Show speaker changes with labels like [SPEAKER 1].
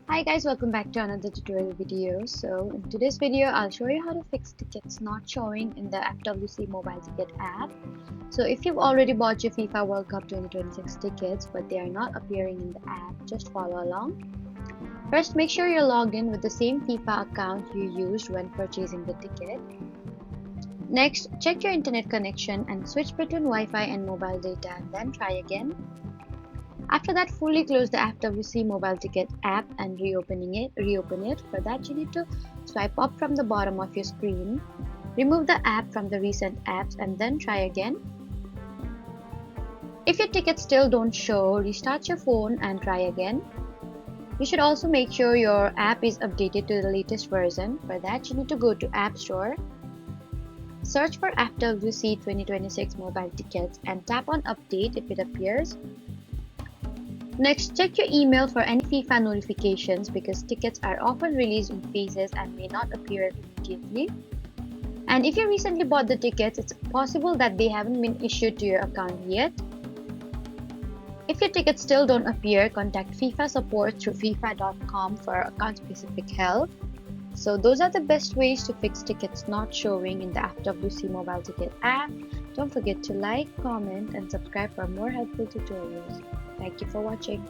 [SPEAKER 1] Hi guys, welcome back to another tutorial video. So in today's video, I'll show you how to fix tickets not showing in the FWC Mobile Ticket app. So if you've already bought your FIFA World Cup 2026 tickets but they are not appearing in the app, just follow along. First, make sure you're logged in with the same FIFA account you used when purchasing the ticket. Next, check your internet connection and switch between Wi-Fi and mobile data and then try again. After that, fully close the FWC Mobile Ticket app and reopen it. For that, you need to swipe up from the bottom of your screen, remove the app from the recent apps and then try again. If your tickets still don't show, restart your phone and try again. You should also make sure your app is updated to the latest version. For that, you need to go to App Store, search for FWC 2026 Mobile Tickets and tap on Update if it appears. Next, check your email for any FIFA notifications because tickets are often released in phases and may not appear immediately. And if you recently bought the tickets, it's possible that they haven't been issued to your account yet. If your tickets still don't appear, contact FIFA support through fifa.com for account-specific help. So those are the best ways to fix tickets not showing in the FWC Mobile Ticket app. Don't forget to like, comment, and subscribe for more helpful tutorials. Thank you for watching.